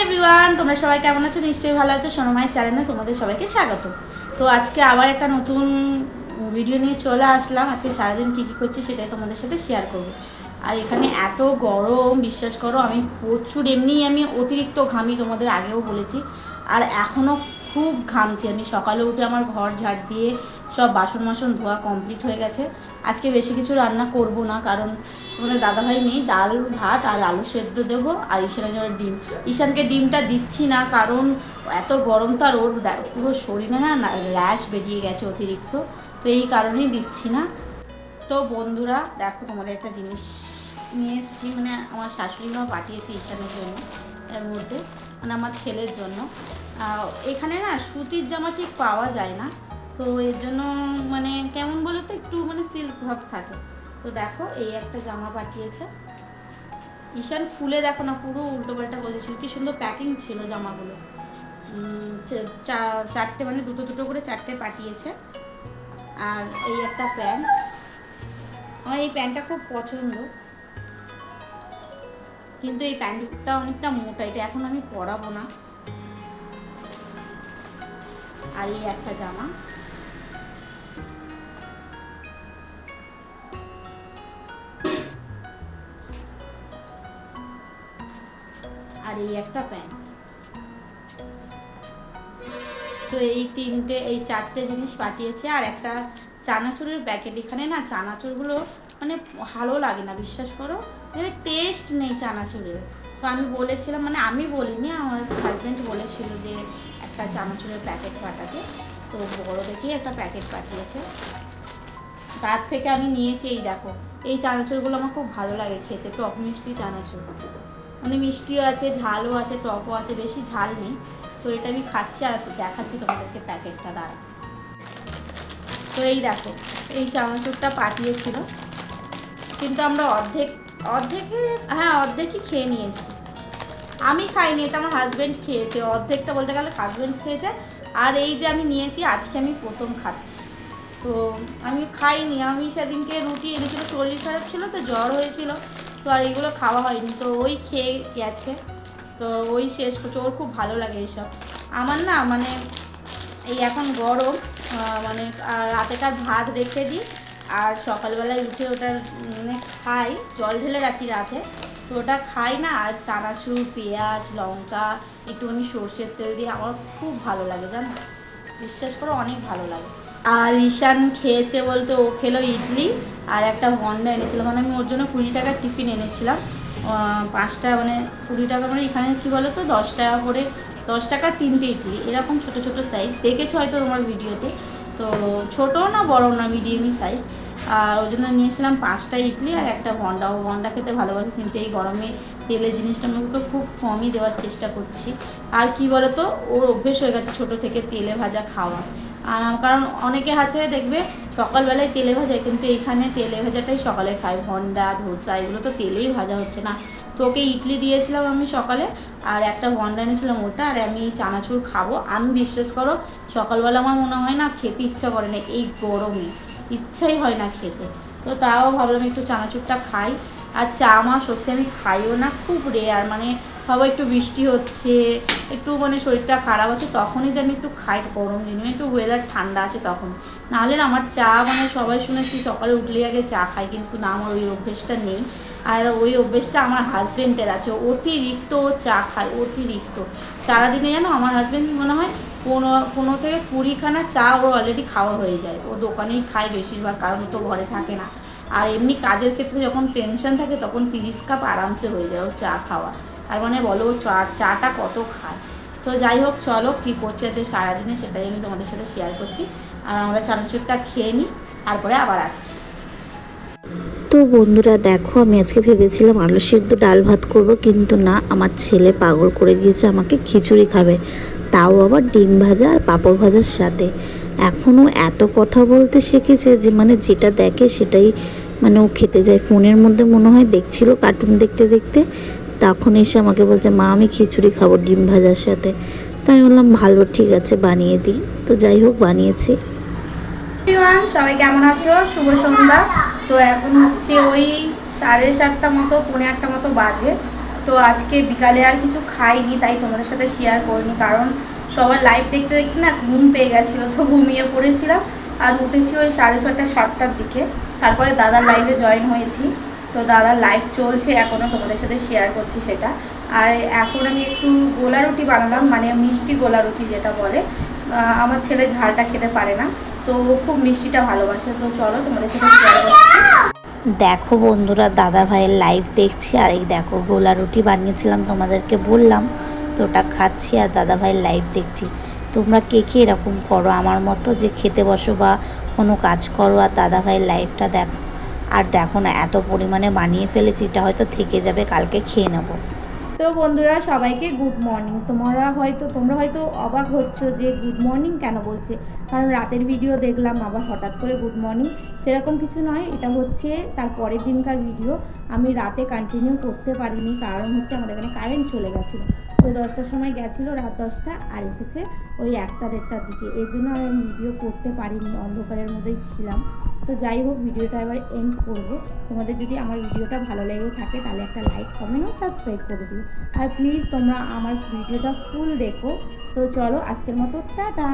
Everyone, তোমরা সবাই কেমন আছো? নিশ্চয়ই ভালো আছো। সোনামায়ের চ্যানেলে তোমাদের সবাইকে স্বাগত। তো আজকে আবার একটা নতুন ভিডিও নিয়ে চলে আসলাম। আজকে সারাদিন কী কী করছি সেটাই তোমাদের সাথে শেয়ার করবো। আর এখানে এত গরম, বিশ্বাস করো আমি প্রচুর, আমি অতিরিক্ত ঘামি, তোমাদের আগেও বলেছি। আর এখনও খুব ঘামছি। আমি সকালে উঠে আমার ঘর ঝাড় দিয়ে সব বাসন মাসন ধোয়া কমপ্লিট হয়ে গেছে। আজকে বেশি কিছু রান্না করব না, কারণ তোমাদের দাদাভাই নেই। ডাল ভাত আর আলু সেদ্ধ দেবো, আর ঈশানের জন্য ডিম। ঈশানকে ডিমটা দিচ্ছি না, কারণ এত গরম তো, আর ওর পুরো শরীরে না র্যাশ বেরিয়ে গেছে অতিরিক্ত, তো এই কারণেই দিচ্ছি না। তো বন্ধুরা দেখো, তোমাদের একটা জিনিস নিয়ে এসেছি, মানে আমার শাশুড়ি মা পাঠিয়েছে ঈশানের জন্য। এর মধ্যে মানে আমার ছেলের জন্য এখানে না সুতির জামা ঠিক পাওয়া যায় না, তো এর জন্য মানে কেমন বলো তো, একটু মানে সিল্ক ভাব থাকে। তো দেখো এই একটা জামা পাঠিয়েছে। ঈশান খুলে দেখো না, পুরো উল্টোপাল্টা করেছিল। কি সুন্দর প্যাকিং ছিল জামাগুলো। চারটে মানে দুটো দুটো করে চারটে পাঠিয়েছে। আর এই একটা প্যান্ট, আমার এই প্যান্টটা খুব পছন্দ, কিন্তু এই প্যান্টটা অনেকটা মোটা, এটা এখন আমি পরাবো না। আর এই একটা জামা, আর এই একটা প্যান্ট। তো এই চারটে জিনিস পাঠিয়েছে। আর একটা চানাচুরের প্যাকেট। এখানে না চানাচুরগুলো মানে ভালো লাগে না, বিশ্বাস করো, টেস্ট নেই চানাচুরের। তো আমি বলেছিলাম, মানে আমি বলিনি, আমার হাজব্যান্ড বলেছিল যে একটা চানাচুরের প্যাকেট পাঠাতে। তো বড় দেখে একটা প্যাকেট পাঠিয়েছে, তার থেকে আমি নিয়েছি। এই দেখো, এই চানাচুরগুলো আমার খুব ভালো লাগে খেতে, টক মিষ্টি চানাচুর, মানে মিষ্টিও আছে, ঝালও আছে, টকও আছে, বেশি ঝাল নেই। তো এটা আমি খাচ্ছি আর দেখাচ্ছি তোমাদেরকে প্যাকেটটা দ্বারা। তো এই দেখো, এই চানাচুরটা পাঠিয়েছিল, কিন্তু আমরা অর্ধেকই খেয়ে নিয়েছি। আমি খাইনি, এটা আমার হাজব্যান্ড খেয়েছে। অর্ধেকটা বলতে গেলে হাজব্যান্ড খেয়েছে। আর এই যে আমি নিয়েছি, আজকে আমি প্রথম খাচ্ছি। তো আমি খাইনি, আমি সেদিনকে রুটি এনেছিল, শরীর খারাপ ছিল তো, জ্বর হয়েছিল, তো আর এইগুলো খাওয়া হয়নি। তো ওই খেয়ে গেছে, তো ওই শেষ করছে। ওর খুব ভালো লাগে এইসব। আমার না মানে এই এখন গরম, মানে রাতেটা ভাত রেখে দিই, আর সকালবেলায় উঠে ওটা মানে খাই, জল ঢেলে রাখি রাতে, তো ওটা খাই না। আর চানাচুর, পেঁয়াজ, লঙ্কা, একটুখানি সর্ষের তেল দিয়ে আমার খুব ভালো লাগে, জানো, বিশ্বাস করো অনেক ভালো লাগে। আর ঈশান খেয়েছে বলতে, ও খেলো ইডলি আর একটা ভন্ডা এনেছিল, মানে আমি ওর জন্য 20 টাকার টিফিন এনেছিলাম। 5টা মানে 20 টাকা, মানে এখানে কী বলো তো, 10 টাকা করে, 10 টাকা 3টে ইডলি, এরকম ছোটো ছোটো সাইজ, দেখেছো হয়তো তোমার ভিডিওতে। তো ছোটো না বড় না, মিডিয়ামই সাইজ। আর ওই জন্য নিয়েছিলাম 5টা ইডলি আর একটা ভন্ডা। ও ভন্ডা খেতে ভালোবাসে, কিন্তু এই গরমে তেলের জিনিসটা আমি ওকে খুব কমই দেওয়ার চেষ্টা করছি। আর কি বলো তো, ওর অভ্যেস হয়ে গেছে ছোটো থেকে তেলে ভাজা খাওয়া। কারণ অনেকে আছে দেখবে সকালবেলায় তেলে ভাজায়, কিন্তু এখানে তেলে ভাজাটাই সকালে খায়। ভন্ডা, ধোসা এগুলো তো তেলেই ভাজা হচ্ছে না। তো ওকে ইডলি দিয়েছিলাম আমি সকালে, আর একটা ভন্ডা এনেছিলাম ওটা, আর আমি চানাচুর খাবো। আমি বিশ্বাস করো, সকালবেলা আমার মনে হয় না খেতে ইচ্ছা করে না, এই গরমে ইচ্ছাই হয় না খেতে। তো তাও ভাবলাম একটু চানাচুরটা খাই। আর চা মা সত্যি আমি খাইও না, খুব রেয়ার, মানে সবাই একটু বৃষ্টি হচ্ছে, একটু মানে শরীরটা খারাপ আছে, তখনই যে আমি একটু খাই, গরম দিনে একটু ওয়েদার ঠান্ডা আছে তখন। নাহলে আমার চা, মানে সবাই শুনেছি সকালে উঠলেই আগে চা খাই, কিন্তু না, আমার ওই অভ্যেসটা নেই। আর ওই অভ্যেসটা আমার হাজব্যান্ডের আছে, অতিরিক্ত চা খায়, অতিরিক্ত। সারাদিনে জানো আমার হাজব্যান্ড মনে হয় 15 থেকে 20খানা চা ওর অলরেডি খাওয়া হয়ে যায়। ও দোকানেই খায় বেশিরভাগ, কারণ তো ঘরে থাকে না। আর এমনি কাজের ক্ষেত্রে যখন টেনশন থাকে, তখন 30 কাপ আরামসে হয়ে যায় ওর চা খাওয়া। আর মানে বলো চাটা কত খায়। তো যাই হোক, চলো কী করছে আছে সারাদিনে সেটাই আমি তোমাদের সাথে শেয়ার করছি। আর আমরা চানাচুরটা খেয়ে নিই, তারপরে আবার আসছি। তো বন্ধুরা দেখো, আমি আজকে ভেবেছিলাম আলু সিদ্ধ ডাল ভাত করব, কিন্তু না, আমার ছেলে পাগল করে দিয়েছে, আমাকে খিচুড়ি খাবে, তাও আবার ডিম ভাজা আর পাঁপড় ভাজার সাথে। এখনও এত কথা বলতে শিখেছে যে মানে যেটা দেখে সেটাই মানে ও খেতে যায়। ফোনের মধ্যে মনে হয় দেখছিল কার্টুন দেখতে দেখতে, তখন এসে আমাকে বলছে, মা আমি খিচুড়ি খাবো ডিম ভাজার সাথে। তাই বললাম ভালো, ঠিক আছে বানিয়ে দিই। তো যাই হোক, বানিয়েছি। সবাই কেমন আছো? শুভ সন্ধ্যা। তো এখন হচ্ছে ওই 7:30 মতো, 7:45 মতো বাজে। তো আজকে বিকালে আর কিছু খাইনি, তাই তোমাদের সাথে শেয়ার করিনি, কারণ সবার লাইভ দেখতে দেখতে না ঘুম পেয়ে গেছিলো, তো ঘুমিয়ে পড়েছিলাম। আর উঠেছি ওই 6:30 7টার দিকে, তারপরে দাদার লাইভে জয়েন হয়েছি। তো দাদার লাইভ চলছে এখনও, তোমাদের সাথে শেয়ার করছি সেটা। আর এখন আমি একটু গোলা রুটি বানালাম, মানে মিষ্টি গোলা রুটি যেটা বলে। আমার ছেলে ঝালটা খেতে পারে না, তো খুব মিষ্টিটা ভালোবাসে। তো চলো তোমাদের সাথে শেয়ার করছি। দেখো বন্ধুরা, দাদা ভাইয়ের লাইভ দেখছি, আর এই দেখো গোলা রুটি বানিয়েছিলাম তোমাদেরকে বললাম, তো ওটা খাচ্ছি আর দাদা ভাইয়ের লাইভ দেখছি। তোমরা কে কে এরকম করো আমার মতো, যে খেতে বসো বা কোনো কাজ করো আর দাদা ভাইয়ের লাইভটা দেখো? আর দেখো না, এত পরিমাণে বানিয়ে ফেলেছি, এটা হয়তো থেকে যাবে, কালকে খেয়ে নেবো। তো বন্ধুরা সবাইকে গুড মর্নিং। তোমরা হয়তো অবাক হচ্ছ যে গুড মর্নিং কেন বলছে, কারণ রাতের ভিডিও দেখলাম আবার হঠাৎ করে গুড মর্নিং। সেরকম কিছু নয়, এটা হচ্ছে তার পরের দিনকার ভিডিও। আমি রাতে কন্টিনিউ করতে পারিনি, কারণ হচ্ছে আমাদের এখানে কারেন্ট চলে গেছিলো। তো 10টার সময় গেছিলো, রাত 10টা, আর এসেছে ওই 1টা 1:30 দিকে। এর জন্য আমি ভিডিও করতে পারিনি, অন্ধকারের মধ্যেই ছিলাম। তো যাই হোক, ভিডিওটা এবার এন্ড করবো। তোমাদের যদি আমার ভিডিওটা ভালো লেগে থাকে তাহলে একটা লাইক, কমেন্ট ও সাবস্ক্রাইব করে দিও। আর প্লিজ তোমরা আমার ভিডিওটা ফুল দেখো। তো চলো আজকের মতো টাটা।